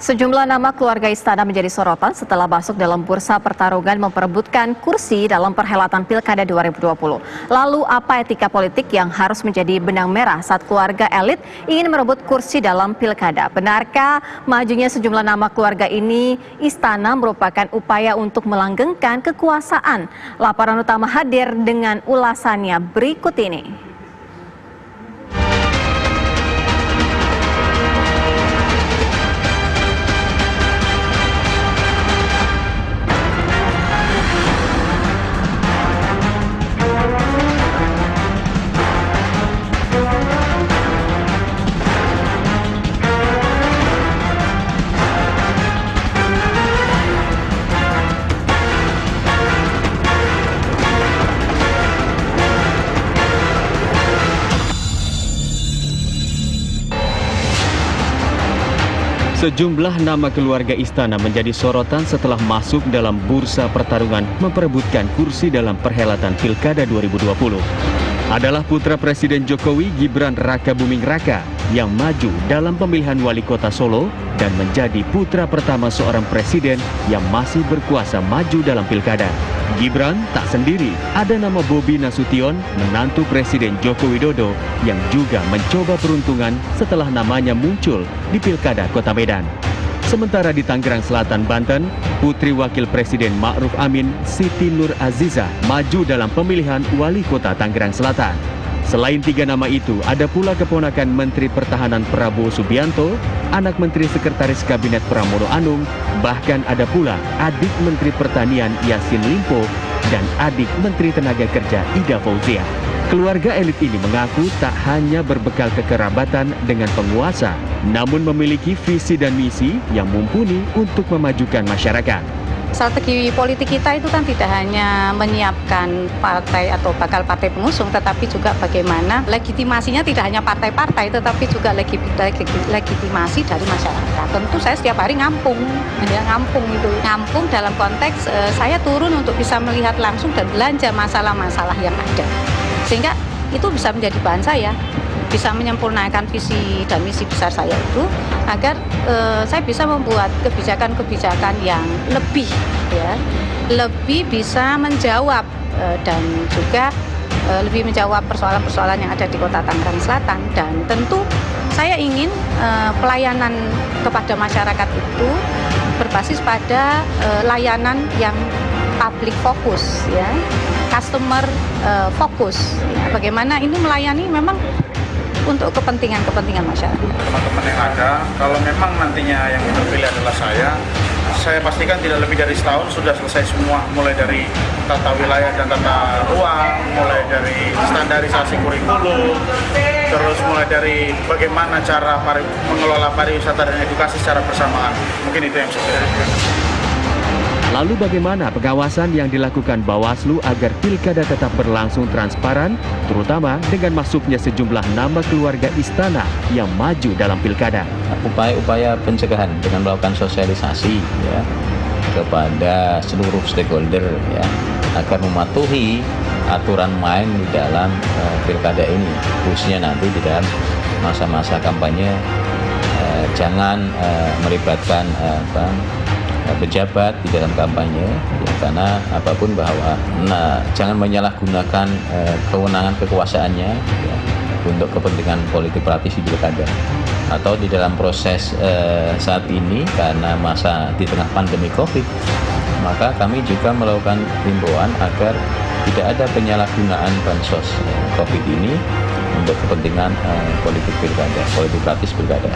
Sejumlah nama keluarga istana menjadi sorotan setelah masuk dalam bursa pertarungan memperebutkan kursi dalam perhelatan Pilkada 2020. Lalu apa etika politik yang harus menjadi benang merah saat keluarga elit ingin merebut kursi dalam Pilkada? Benarkah majunya sejumlah nama keluarga ini istana merupakan upaya untuk melanggengkan kekuasaan? Laporan utama hadir dengan ulasannya berikut ini. Sejumlah nama keluarga istana menjadi sorotan setelah masuk dalam bursa pertarungan memperebutkan kursi dalam perhelatan Pilkada 2020. Adalah putra Presiden Jokowi Gibran Rakabuming Raka yang maju dalam pemilihan wali kota Solo dan menjadi putra pertama seorang presiden yang masih berkuasa maju dalam Pilkada. Gibran tak sendiri, ada nama Bobi Nasution, menantu Presiden Joko Widodo yang juga mencoba peruntungan setelah namanya muncul di Pilkada Kota Medan. Sementara di Tangerang Selatan, Banten, Putri Wakil Presiden Ma'ruf Amin Siti Nur Aziza maju dalam pemilihan wali kota Tangerang Selatan. Selain tiga nama itu, ada pula keponakan Menteri Pertahanan Prabowo Subianto, anak Menteri Sekretaris Kabinet Pramono Anung, bahkan ada pula adik Menteri Pertanian Yassin Limpo dan adik Menteri Tenaga Kerja Ida Fauzia. Keluarga elit ini mengaku tak hanya berbekal kekerabatan dengan penguasa, namun memiliki visi dan misi yang mumpuni untuk memajukan masyarakat. Strategi politik kita itu kan tidak hanya menyiapkan partai atau bakal partai pengusung, tetapi juga bagaimana legitimasinya tidak hanya partai-partai, tetapi juga legitimasi dari masyarakat. Tentu saya setiap hari ngampung dalam konteks saya turun untuk bisa melihat langsung dan belanja masalah-masalah yang ada. Sehingga itu bisa menjadi bahan saya, bisa menyempurnakan visi dan misi besar saya itu agar saya bisa membuat kebijakan-kebijakan yang lebih bisa menjawab dan juga lebih menjawab persoalan-persoalan yang ada di Kota Tangerang Selatan. Dan tentu saya ingin pelayanan kepada masyarakat itu berbasis pada layanan yang public fokus, ya, customer fokus. Ya, bagaimana ini melayani memang untuk kepentingan masyarakat. Teman-teman yang ada, kalau memang nantinya yang terpilih adalah saya pastikan tidak lebih dari setahun sudah selesai semua, mulai dari tata wilayah dan tata ruang, mulai dari standarisasi kurikulum, terus mulai dari bagaimana cara mengelola pariwisata dan edukasi secara bersamaan. Mungkin itu yang saya kira. Lalu bagaimana pengawasan yang dilakukan Bawaslu agar pilkada tetap berlangsung transparan, terutama dengan masuknya sejumlah nama keluarga istana yang maju dalam pilkada? Upaya-upaya pencegahan dengan melakukan sosialisasi ya kepada seluruh stakeholder ya agar mematuhi aturan main di dalam pilkada ini, khususnya nanti di dalam masa-masa kampanye jangan melibatkan pejabat di dalam kampanye ya, karena apapun bahwa jangan menyalahgunakan kewenangan kekuasaannya ya, untuk kepentingan politik praktis di pilkada atau di dalam proses saat ini karena masa di tengah pandemi COVID, maka kami juga melakukan himbauan agar tidak ada penyalahgunaan bansos COVID ini untuk kepentingan politik pilkada, politik praktis pilkada.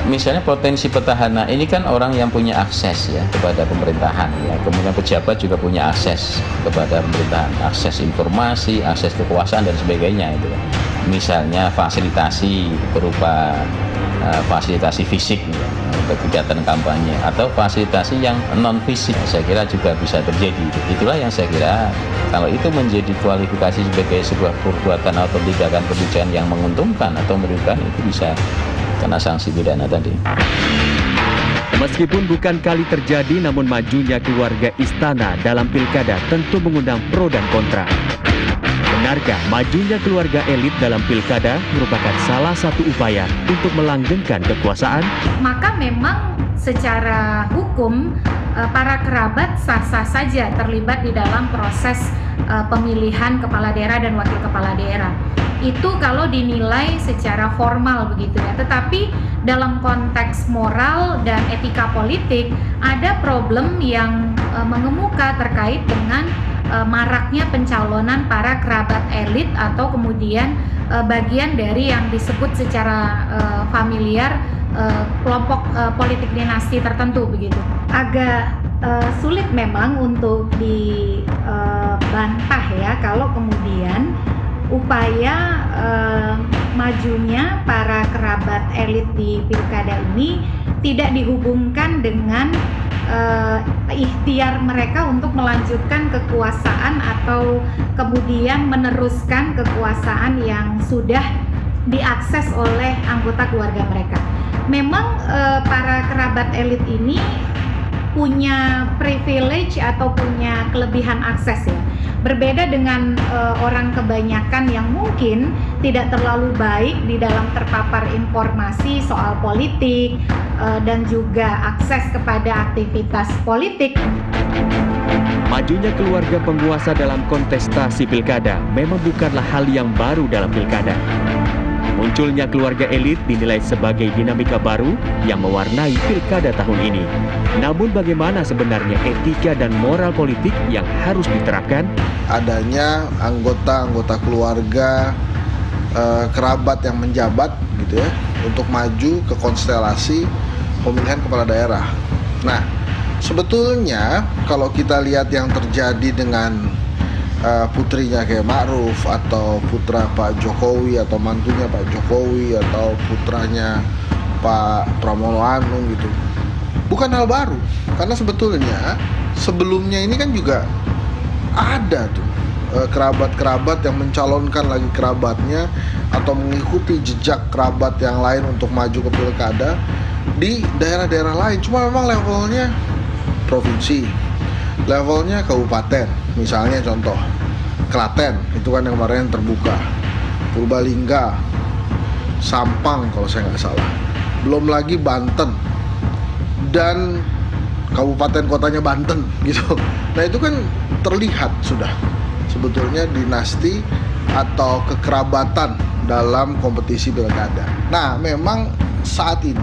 Misalnya potensi petahana ini kan orang yang punya akses ya kepada pemerintahan ya, kemudian pejabat juga punya akses kepada pemerintahan, akses informasi, akses kekuasaan dan sebagainya itu. Misalnya fasilitasi berupa fasilitasi fisik ya, untuk kegiatan kampanye atau fasilitasi yang non fisik, saya kira juga bisa terjadi. Itulah yang saya kira kalau itu menjadi kualifikasi sebagai sebuah perbuatan atau tindakan kebijakan yang menguntungkan atau merugikan, itu bisa kena sanksi pidana tadi. Meskipun bukan kali terjadi, namun majunya keluarga istana dalam pilkada tentu mengundang pro dan kontra. Benarkah majunya keluarga elit dalam pilkada merupakan salah satu upaya untuk melanggengkan kekuasaan? Maka memang secara hukum para kerabat sah-sah saja terlibat di dalam proses pemilihan kepala daerah dan wakil kepala daerah. Itu kalau dinilai secara formal begitu ya. Tetapi dalam konteks moral dan etika politik ada problem yang mengemuka terkait dengan maraknya pencalonan para kerabat elit atau kemudian bagian dari yang disebut secara familiar kelompok politik dinasti tertentu begitu. Agak sulit memang untuk dibantah ya kalau kemudian upaya majunya para kerabat elit di pilkada ini tidak dihubungkan dengan ikhtiar mereka untuk melanjutkan kekuasaan atau kemudian meneruskan kekuasaan yang sudah diakses oleh anggota keluarga mereka. Memang para kerabat elit ini punya privilege atau punya kelebihan akses ya. Berbeda dengan orang kebanyakan yang mungkin tidak terlalu baik di dalam terpapar informasi soal politik dan juga akses kepada aktivitas politik. Majunya keluarga penguasa dalam kontestasi pilkada memang bukanlah hal yang baru dalam pilkada. Munculnya keluarga elit dinilai sebagai dinamika baru yang mewarnai pilkada tahun ini. Namun bagaimana sebenarnya etika dan moral politik yang harus diterapkan? Adanya anggota-anggota keluarga kerabat yang menjabat gitu ya untuk maju ke konstelasi pemilihan kepala daerah. Nah, sebetulnya kalau kita lihat yang terjadi dengan putrinya kayak Ma'ruf atau putra Pak Jokowi atau mantunya Pak Jokowi atau putranya Pak Pramono Anung gitu, bukan hal baru, karena sebetulnya sebelumnya ini kan juga ada tuh kerabat-kerabat yang mencalonkan lagi kerabatnya atau mengikuti jejak kerabat yang lain untuk maju ke pilkada di daerah-daerah lain, cuma memang levelnya provinsi, levelnya kabupaten. Misalnya contoh Klaten, itu kan yang kemarin terbuka, Purbalingga, Sampang kalau saya nggak salah, belum lagi Banten dan kabupaten kotanya Banten gitu. Nah itu kan terlihat sudah sebetulnya dinasti atau kekerabatan dalam kompetisi pilkada. Nah memang saat ini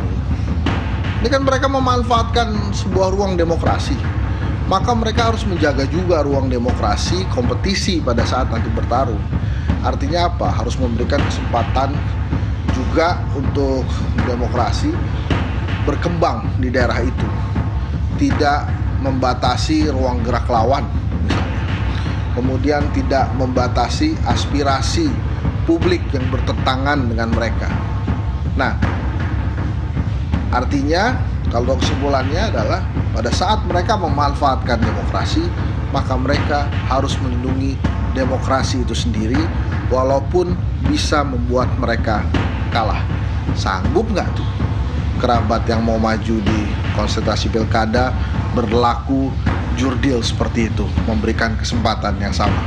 kan mereka memanfaatkan sebuah ruang demokrasi, maka mereka harus menjaga juga ruang demokrasi kompetisi pada saat nanti bertarung. Artinya apa? Harus memberikan kesempatan juga untuk demokrasi berkembang di daerah itu, tidak membatasi ruang gerak lawan misalnya, kemudian tidak membatasi aspirasi publik yang bertentangan dengan mereka. Nah, artinya kalau kesimpulannya adalah pada saat mereka memanfaatkan demokrasi, maka mereka harus melindungi demokrasi itu sendiri walaupun bisa membuat mereka kalah. Sanggup nggak tuh kerabat yang mau maju di konsultasi pilkada berlaku jurdil seperti itu, memberikan kesempatan yang sama?